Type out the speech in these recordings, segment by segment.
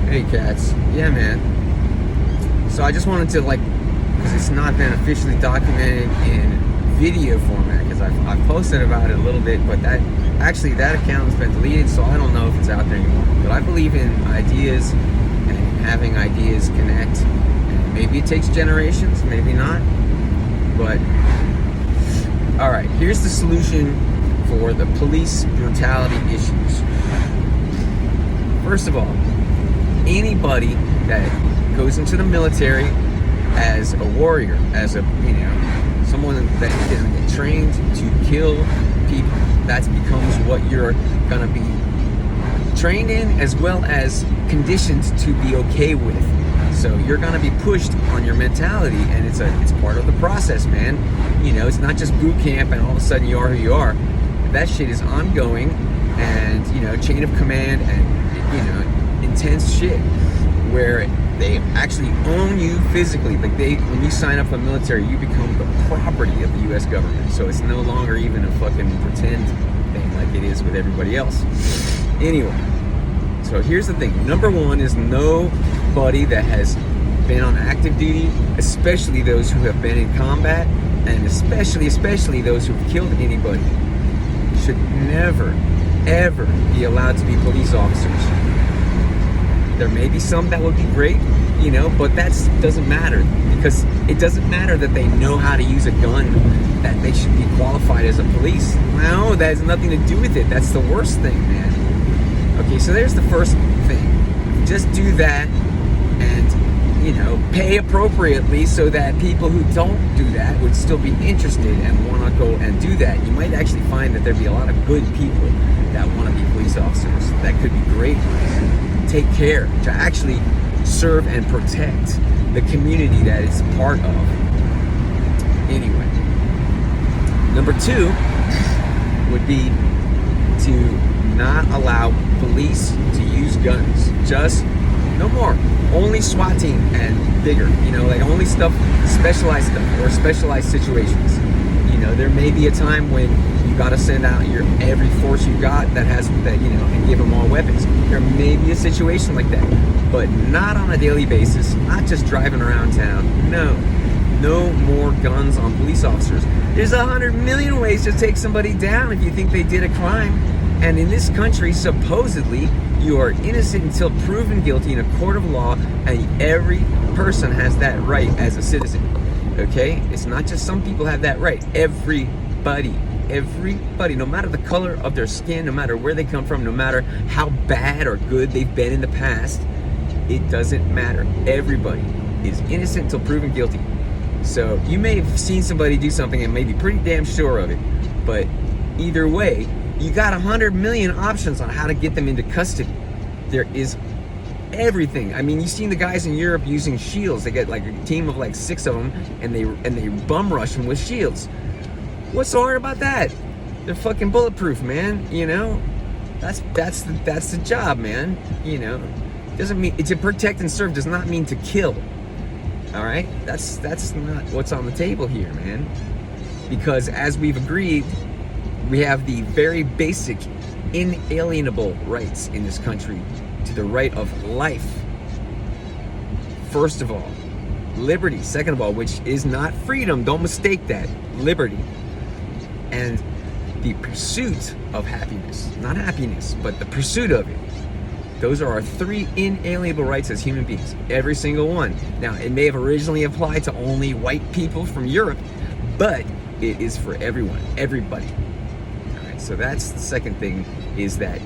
Hey cats. Yeah, man. So I just wanted to, like, because it's not been officially documented in video format, because I've posted about it a little bit, but that account's been deleted, so I don't know if it's out there anymore. But I believe in ideas and having ideas connect. And maybe it takes generations, maybe not. But all right, here's the solution for the police brutality issues. First of all, anybody that goes into the military as a warrior, as a, someone that is trained to kill people, that becomes what you're gonna be trained in, as well as conditioned to be okay with. So you're gonna be pushed on your mentality, and it's part of the process, man. It's not just boot camp and all of a sudden you are who you are. That shit is ongoing, and chain of command, and intense shit where they actually own you physically. Like when you sign up for the military, you become the property of the U.S. government. So it's no longer even a fucking pretend thing like it is with everybody else. Anyway, so here's the thing. Number one is nobody that has been on active duty, especially those who have been in combat, and especially those who have killed anybody, should never, ever be allowed to be police officers. There may be some that would be great, but that doesn't matter, because it doesn't matter that they know how to use a gun, that they should be qualified as a police. No, that has nothing to do with it. That's the worst thing, man. Okay, so there's the first thing. Just do that, and pay appropriately, so that people who don't do that would still be interested and want to go and do that. You might actually find that there'd be a lot of good people that want to be police officers. That could be great. Take care to actually serve and protect the community that it's part of. Anyway, number two would be to not allow police to use guns. Just no more. Only SWAT team and bigger. Like only specialized stuff or specialized situations. There may be a time when you got to send out every force you got that has that, and give them all weapons. There may be a situation like that, but not on a daily basis. Not just driving around town. No more guns on police officers. There's 100 million ways to take somebody down if you think they did a crime. And in this country, supposedly, you are innocent until proven guilty in a court of law, and every person has that right as a citizen. Okay? It's not just some people have that right. Everybody, no matter the color of their skin, no matter where they come from, no matter how bad or good they've been in the past, it doesn't matter. Everybody is innocent until proven guilty. So you may have seen somebody do something and may be pretty damn sure of it, but either way, you got 100 million options on how to get them into custody. There is everything. I mean, you've seen the guys in Europe using shields. They get like a team of like 6 of them, and they bum rush them with shields. What's so hard about that? They're fucking bulletproof, man. That's the job, man. Doesn't mean to protect and serve. Does not mean to kill. All right, that's not what's on the table here, man. Because as we've agreed, we have the very basic, inalienable rights in this country to the right of life. First of all, liberty. Second of all, which is not freedom. Don't mistake that. Liberty. And the pursuit of happiness. Not happiness, but the pursuit of it. Those are our 3 inalienable rights as human beings. Every single one. Now, it may have originally applied to only white people from Europe, but it is for everyone. Everybody. So that's the second thing, is that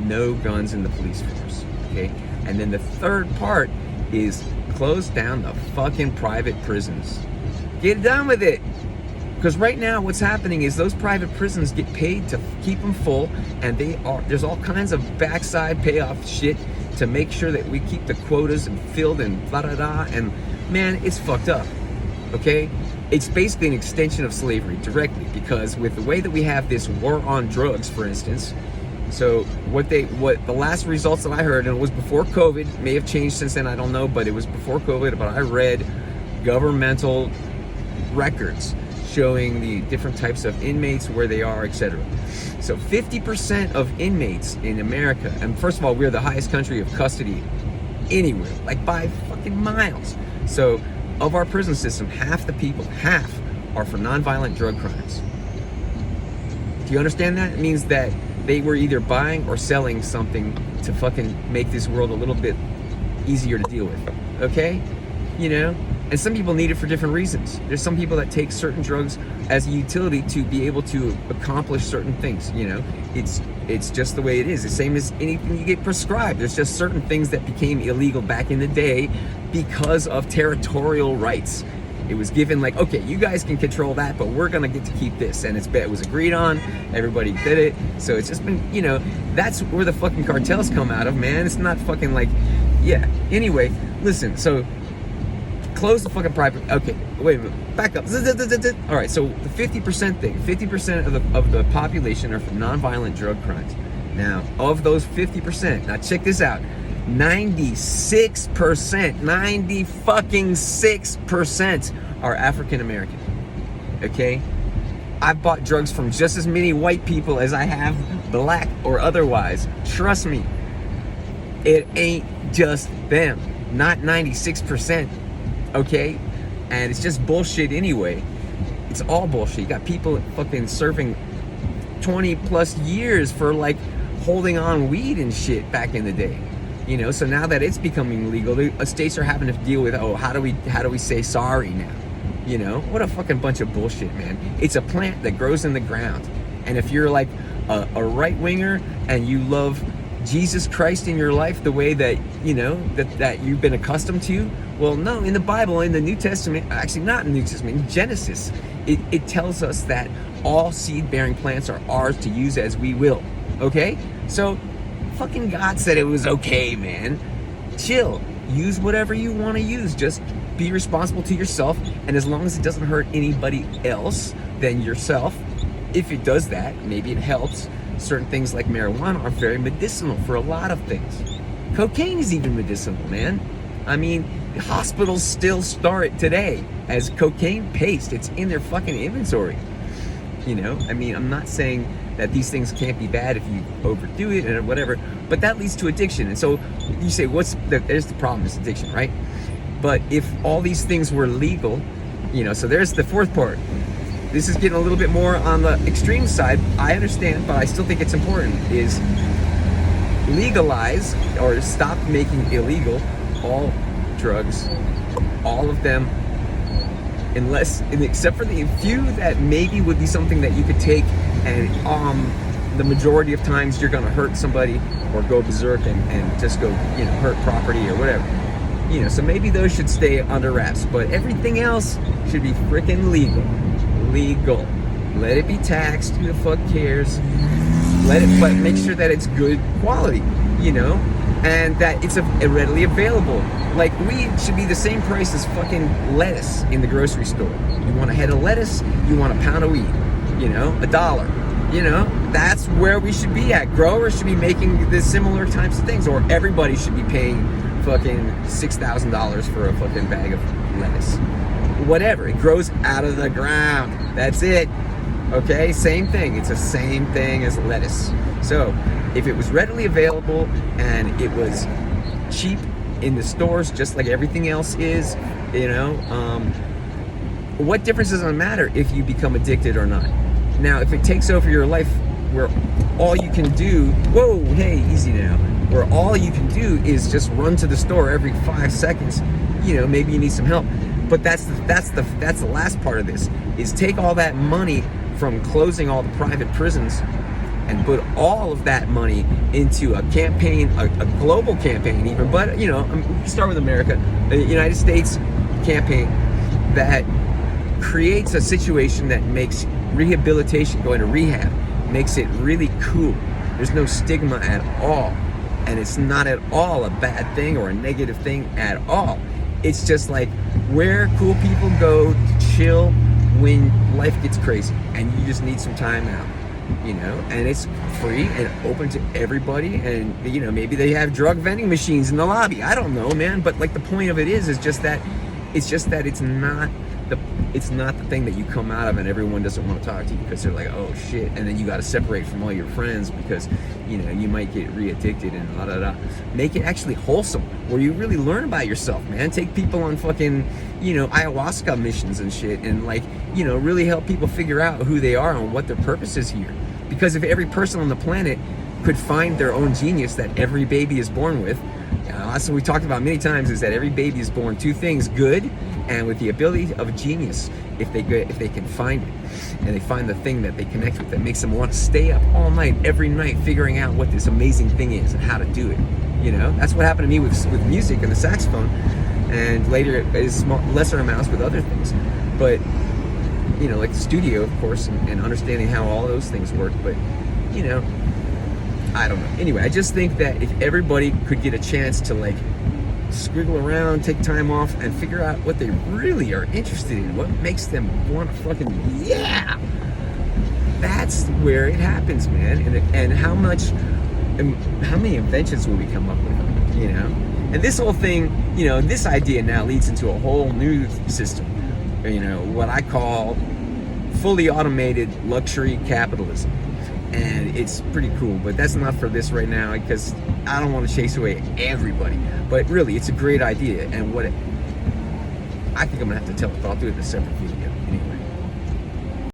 no guns in the police force, okay? And then the third part is close down the fucking private prisons. Get done with it. Because right now what's happening is those private prisons get paid to keep them full, and there's all kinds of backside payoff shit to make sure that we keep the quotas and filled and blah-da-da, and man, it's fucked up, okay? It's basically an extension of slavery directly, because with the way that we have this war on drugs, for instance, so what the last results that I heard, and it was before COVID, may have changed since then, I don't know, but it was before COVID, but I read governmental records showing the different types of inmates, where they are, etc. So 50% of inmates in America, and first of all, we're the highest country of custody anywhere, like by fucking miles. So of our prison system, half the people, half are for nonviolent drug crimes. Do you understand that? It means that they were either buying or selling something to fucking make this world a little bit easier to deal with, okay? You know? And some people need it for different reasons. There's some people that take certain drugs as a utility to be able to accomplish certain things, you know? It's just the way it is. The same as anything you get prescribed. There's just certain things that became illegal back in the day because of territorial rights. It was given like, okay, you guys can control that, but we're gonna get to keep this. And it was agreed on, everybody did it. So it's just been, you know, that's where the fucking cartels come out of, man. It's not fucking like, yeah. Anyway, listen, so close the fucking private, okay, wait a minute, back up. All right, so the 50% thing, 50% of the population are for nonviolent drug crimes. Now, of those 50%, now check this out, 96%, 96% are African American, okay? I've bought drugs from just as many white people as I have black or otherwise. Trust me, it ain't just them, not 96%, okay? And it's just bullshit anyway. It's all bullshit. You got people fucking serving 20 plus years for like holding on weed and shit back in the day. You know, so now that it's becoming legal, the states are having to deal with, oh, how do we say sorry now? You know, what a fucking bunch of bullshit, man. It's a plant that grows in the ground. And if you're like a right winger and you love Jesus Christ in your life the way that, you know, that you've been accustomed to, well, no, in the Bible, in the New Testament, actually not in the New Testament, in Genesis, it tells us that all seed-bearing plants are ours to use as we will, okay? So fucking God said it was okay, man. Chill. Use whatever you want to use. Just be responsible to yourself. And as long as it doesn't hurt anybody else than yourself, if it does that, maybe it helps. Certain things like marijuana are very medicinal for a lot of things. Cocaine is even medicinal, man. I mean, hospitals still store it today as cocaine paste. It's in their fucking inventory. You know, I mean, I'm not saying that these things can't be bad if you overdo it and whatever, but that leads to addiction. And so you say, there's the problem, is addiction, right? But if all these things were legal, you know, so there's the fourth part. This is getting a little bit more on the extreme side. I understand, but I still think it's important, is legalize or stop making illegal all drugs, all of them, except for the few that maybe would be something that you could take and the majority of times you're gonna hurt somebody or go berserk and just go, you know, hurt property or whatever. You know, so maybe those should stay under wraps, but everything else should be freaking legal. Legal. Let it be taxed, who the fuck cares? But make sure that it's good quality, you know, and that it's readily available. Like, weed should be the same price as fucking lettuce in the grocery store. You want a head of lettuce, you want a pound of weed, you know, $1. You know, that's where we should be at. Growers should be making the similar types of things, or everybody should be paying fucking $6,000 for a fucking bag of lettuce. Whatever, it grows out of the ground. That's it. Okay, same thing. It's the same thing as lettuce. So if it was readily available and it was cheap in the stores, just like everything else is, you know, what difference does it matter if you become addicted or not? Now, if it takes over your life where all you can do, whoa, hey, easy now, where all you can do is just run to the store every 5 seconds, you know, maybe you need some help. But that's the last part of this, is take all that money from closing all the private prisons and put all of that money into a campaign, a global campaign even, but, you know, we can start with America, the United States campaign that creates a situation that makes rehabilitation, going to rehab, makes it really cool. There's no stigma at all, and it's not at all a bad thing or a negative thing at all. It's just like where cool people go to chill when life gets crazy and you just need some time out, you know, and it's free and open to everybody. And, you know, maybe they have drug vending machines in the lobby, I don't know, man, but like the point of it is just that it's not the thing that you come out of and everyone doesn't want to talk to you because they're like, oh shit, and then you got to separate from all your friends because you know, you might get re-addicted and da da da. Make it actually wholesome, where you really learn about yourself, man. Take people on fucking, you know, ayahuasca missions and shit, and like, you know, really help people figure out who they are and what their purpose is here. Because if every person on the planet could find their own genius that every baby is born with, that's what we talked about many times, is that every baby is born two things: good and with the ability of genius. If they can find it, and they find the thing that they connect with that makes them want to stay up all night, every night, figuring out what this amazing thing is and how to do it. You know, that's what happened to me with music and the saxophone, and later is lesser amounts with other things. But you know, like the studio, of course, and understanding how all those things work. But you know, I don't know. Anyway, I just think that if everybody could get a chance to like squiggle around, take time off, and figure out what they really are interested in, what makes them want to fucking, yeah, that's where it happens, man. And how many inventions will we come up with, you know? And this whole thing, you know, this idea now leads into a whole new system, you know, what I call fully automated luxury capitalism. And it's pretty cool, but that's not for this right now, because I don't want to chase away everybody. But really, it's a great idea, and I think I'm gonna have to tell it. I'll do it in a separate video.